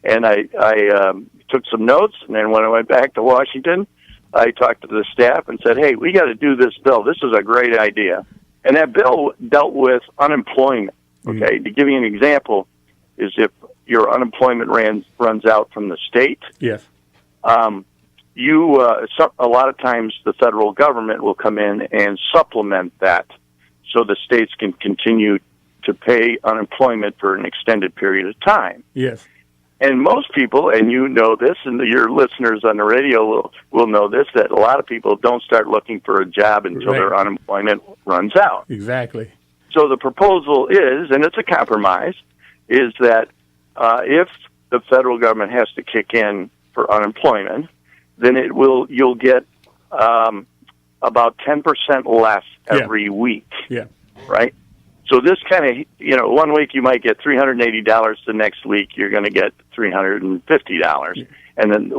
And I took some notes, and then when I went back to Washington, I talked to the staff and said, hey, we got to do this bill. This is a great idea. And that bill dealt with unemployment. Okay, to give you an example, is if your unemployment runs out from the state, yes, a lot of times the federal government will come in and supplement that so the states can continue to pay unemployment for an extended period of time. Yes. And most people, and you know this, and your listeners on the radio will know this, that a lot of people don't start looking for a job until their unemployment runs out. Exactly. So the proposal is, and it's a compromise, is that if the federal government has to kick in for unemployment, then you'll get about 10% less every week. Yeah. Right? So this kind of, 1 week you might get $380. The next week you're going to get $350. And then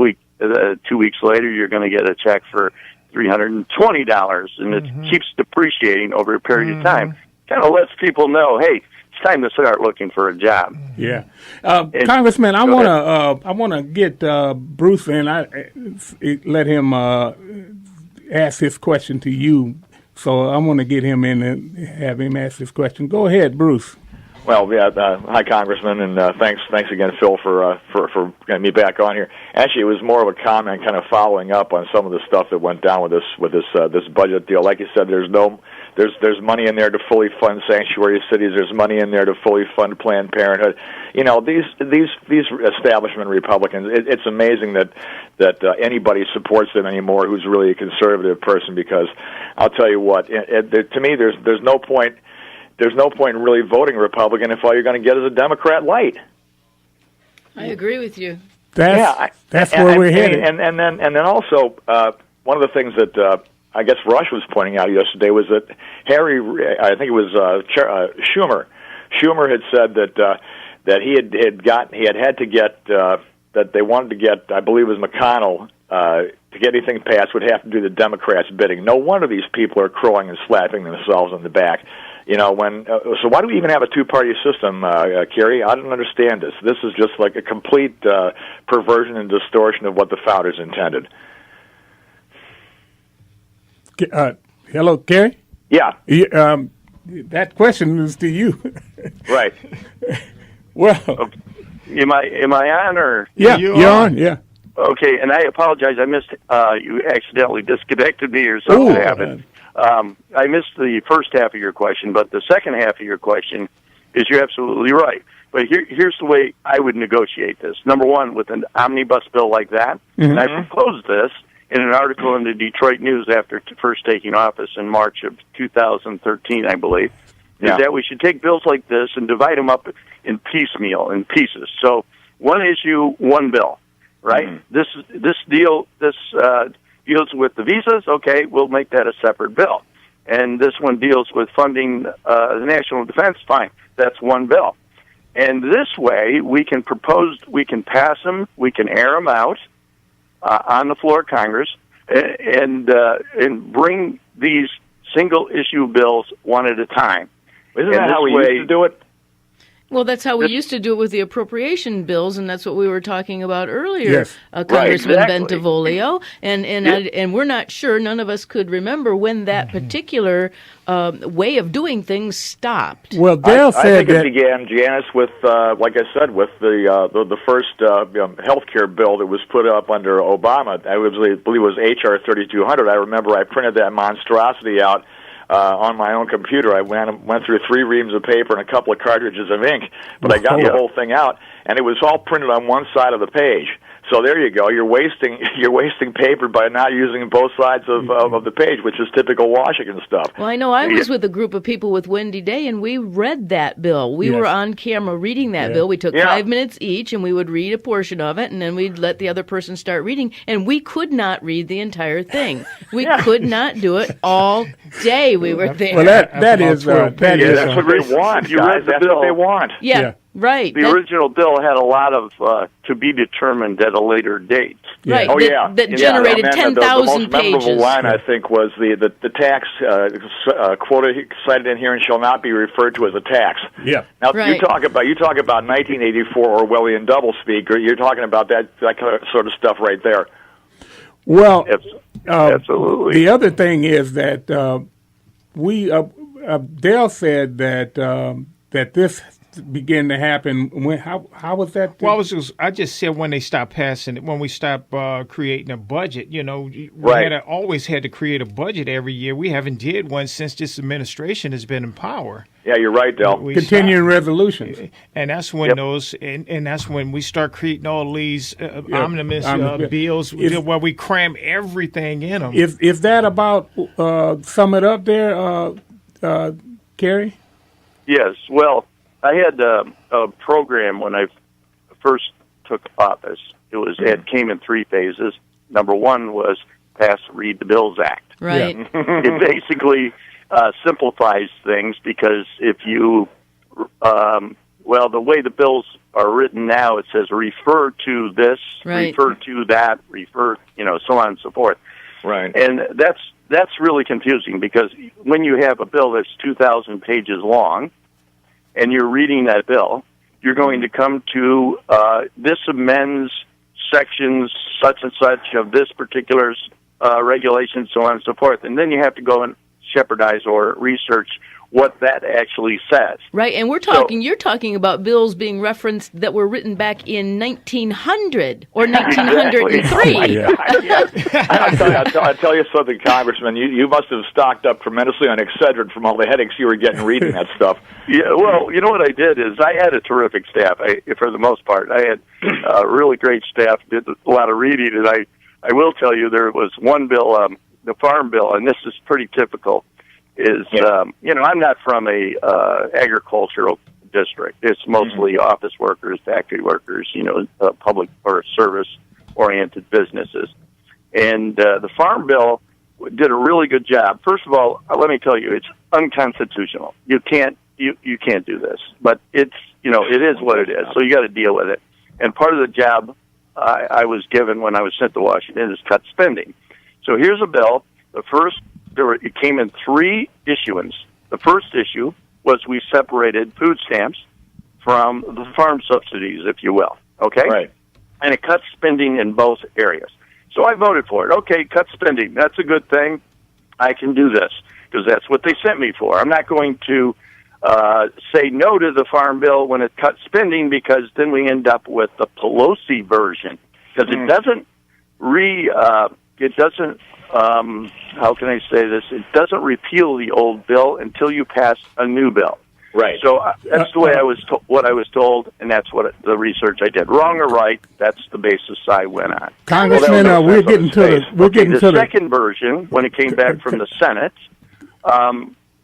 2 weeks later you're going to get a check for $320. And it keeps depreciating over a period of time. Kind of lets people know, hey, it's time to start looking for a job. Yeah. Congressman, I want to get Bruce in. Let him ask his question to you. So I want to get him in and have him ask this question. Go ahead, Bruce. Well, yeah. Hi, Congressman, and thanks again, Phil, for getting me back on here. Actually, it was more of a comment, kind of following up on some of the stuff that went down with this budget deal. Like you said, there's There's money in there to fully fund sanctuary cities. There's money in there to fully fund Planned Parenthood. These establishment Republicans. It's amazing that anybody supports them anymore who's really a conservative person. Because I'll tell you what, to me, there's no point. There's no point in really voting Republican if all you're going to get is a Democrat light. I agree with you. That's where we're headed. And then also one of the things that I guess Rush was pointing out yesterday was that I think it was Schumer. Schumer had said that he had to get that they wanted to get, I believe it was McConnell, to get anything passed would have to do the Democrats' bidding. No wonder these people are crowing and slapping themselves on the back. So why do we even have a two-party system, Kerry? I don't understand this. This is just like a complete perversion and distortion of what the founders intended. Hello, Kerry? Yeah. That question is to you. Right. Well, am I on or? Yeah, you're on. Yeah. Okay, and I apologize. I missed. You accidentally disconnected me, or something happened. I missed the first half of your question, but the second half of your question is you're absolutely right. But here's the way I would negotiate this. Number one, with an omnibus bill like that, and I proposed this in an article in the Detroit News after first taking office in March of 2013, I believe, is that we should take bills like this and divide them up in piecemeal, in pieces. So one issue, one bill, right? This deals with the visas. Okay, we'll make that a separate bill. And this one deals with funding the national defense. Fine, that's one bill. And this way, we can pass them, we can air them out on the floor of Congress, and bring these single issue bills one at a time. Isn't that how we used to do it? Well, that's how we used to do it with the appropriation bills, and that's what we were talking about earlier, Congressman Bentivolio. And we're not sure, none of us could remember when that particular way of doing things stopped. Well, Dale said I think it began, Janice, with, like I said, with the first health care bill that was put up under Obama. I believe it was H.R. 3200. I remember I printed that monstrosity out on my own computer. I went through 3 reams of paper and a couple of cartridges of ink, but I got the whole thing out, and it was all printed on one side of the page. So there you go. You're wasting paper by not using both sides of the page, which is typical Washington stuff. Well, I know I was with a group of people with Wendy Day, and we read that bill. We were on camera reading that bill. We took 5 minutes each, and we would read a portion of it, and then we'd let the other person start reading. And we could not read the entire thing. We could not do it all day. We were there. Well, that's what they want. You read the bill. That's what they want. Yeah. Right. The original bill had a lot of to be determined at a later date. Right. Oh, yeah. That generated 10,000 pages. The most memorable pages. line, I think, was the tax quota cited in here and shall not be referred to as a tax. Yeah. Now, Right. you talk about 1984 Orwellian doublespeak. You're talking about that kind of sort of stuff right there. Well, Absolutely. The other thing is that Dale said that that this began to happen when how was that? Well, I just said when they stopped passing it, when we stopped creating a budget. We always had to create a budget every year. We haven't did one since this administration has been in power. Yeah, you're right, Del. Continuing resolutions, and that's when and that's when we start creating all these omnibus bills where we cram everything in them. Is that about sum it up there, Kerry? Yes. Well, I had a program when I first took office. It came in 3 phases. Number 1 was pass Read the Bills Act. Right. Yeah. It basically simplifies things because if you, the way the bills are written now, it says refer to this, refer to that, so on and so forth. Right. And that's really confusing because when you have a bill that's 2,000 pages long and you're reading that bill, you're going to come to this amends sections such and such of this particular regulation, so on and so forth. And then you have to go and shepherdize or research what that actually says. Right, and you're talking about bills being referenced that were written back in 1900 or 1903. I'll tell you something, Congressman. You must have stocked up tremendously on Excedrin from all the headaches you were getting reading that stuff. Yeah, well, you know what I did is I had a terrific staff. For the most part, I had a really great staff, did a lot of reading, and I will tell you there was one bill, the Farm Bill, and this is pretty typical, I'm not from a agricultural district. It's mostly office workers, factory workers, public or service-oriented businesses. And the Farm Bill did a really good job. First of all, let me tell you, it's unconstitutional. You can't do this. But it is what it is. So you got to deal with it. And part of the job I was given when I was sent to Washington is cut spending. So here's a bill. It came in 3 issuance. The first issue was we separated food stamps from the farm subsidies, if you will. Okay? Right. And it cut spending in both areas. So I voted for it. Okay, cut spending. That's a good thing. I can do this because that's what they sent me for. I'm not going to say no to the Farm Bill when it cuts spending because then we end up with the Pelosi version because it doesn't how can I say this? It doesn't repeal the old bill until you pass a new bill. Right. So that's the way what I was told, and that's what the research I did. Wrong or right, that's the basis I went on. Congressman, we're getting to the second version when it came back from the Senate. I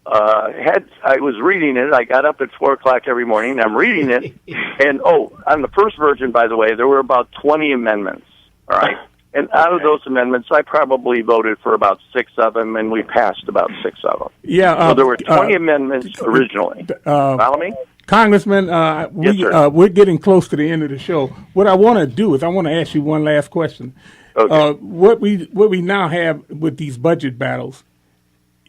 was reading it. I got up at 4:00 every morning. I'm reading it, and on the first version, by the way, there were about 20 amendments. All right. And out of those amendments, I probably voted for about 6 of them, and we passed about 6 of them. Yeah. So there were 20 amendments originally. Follow me? Congressman, Yes, we're getting close to the end of the show. What I want to do is I want to ask you one last question. Okay. What we now have with these budget battles,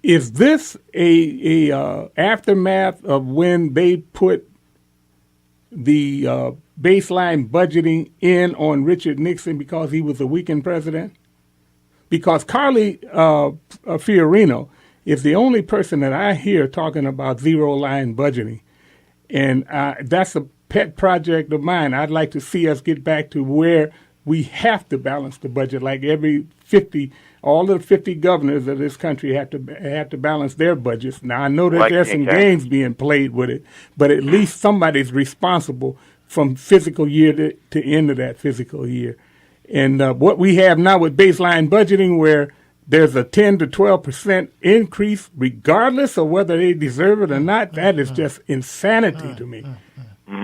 is this a aftermath of when they put the baseline budgeting in on Richard Nixon because he was a weakened president? Because Carly Fiorino is the only person that I hear talking about zero-line budgeting. And that's a pet project of mine. I'd like to see us get back to where we have to balance the budget, like all the 50 governors of this country have to balance their budgets. Now, I know that there's some games being played with it, but at least somebody's responsible from fiscal year to end of that fiscal year. And what we have now with baseline budgeting, where there's a 10 to 12% increase, regardless of whether they deserve it or not, that is just insanity to me.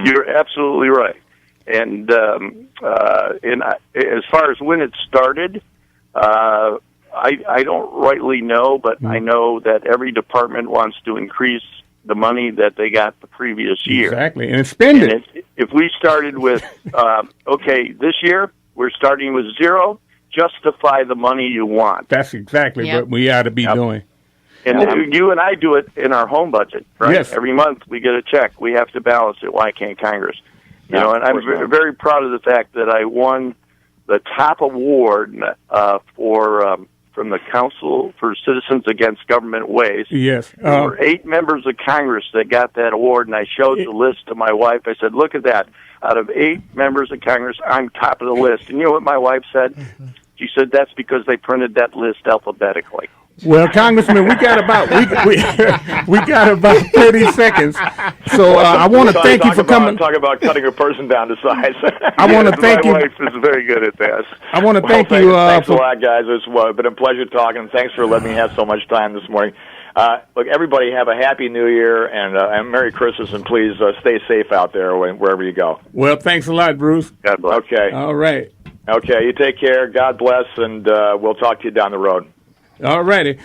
You're absolutely right. And as far as when it started, I don't rightly know, but I know that every department wants to increase the money that they got the previous year. Exactly, and spend it. If we started with, okay, this year we're starting with zero, justify the money you want. That's exactly what we ought to be doing. And you and I do it in our home budget, right? Yes. Every month we get a check. We have to balance it. Why can't Congress? You know, and I'm very proud of the fact that I won the top award from the Council for Citizens Against Government Waste. Yes. There were 8 members of Congress that got that award, and I showed the list to my wife. I said, look at that. Out of 8 members of Congress, I'm top of the list. And you know what my wife said? She said that's because they printed that list alphabetically. Well, Congressman, we got about 30 seconds. So I want to thank you for coming. Talk about cutting a person down to size. I want to thank you. My wife is very good at that. I want to thank you. Thanks a lot, guys. It's been a pleasure talking. Thanks for letting me have so much time this morning. Look, everybody have a happy New Year and Merry Christmas, and please stay safe out there wherever you go. Well, thanks a lot, Bruce. God bless. Okay. All right. Okay, you take care. God bless, and we'll talk to you down the road. All righty.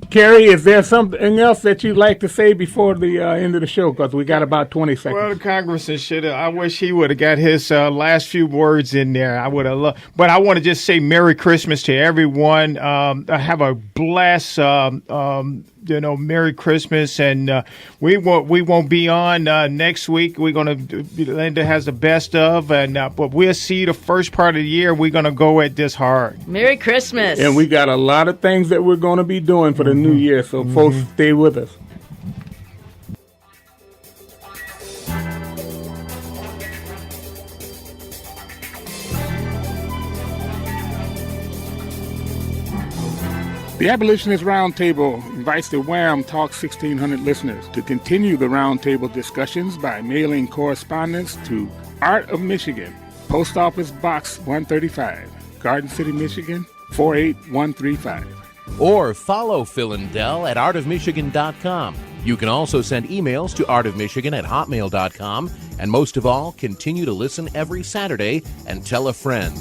Kerry, is there something else that you'd like to say before the end of the show? Because we got about 20 seconds. Well, the Congressman should have. I wish he would have got his last few words in there. I would have loved. But I want to just say Merry Christmas to everyone. Have a blessed, Merry Christmas, and we won't be on next week. We're gonna. Linda has the best of, but we'll see the first part of the year. We're gonna go at this hard. Merry Christmas. And we got a lot of things that we're going to be doing for the new year, so folks, stay with us. The Abolitionist Round Table invites the Wham! Talk 1600 listeners to continue the roundtable discussions by mailing correspondence to Art of Michigan, Post Office Box 135, Garden City, Michigan 48135. Or follow Phil and Del at artofmichigan.com. You can also send emails to artofmichigan@hotmail.com. And most of all, continue to listen every Saturday and tell a friend.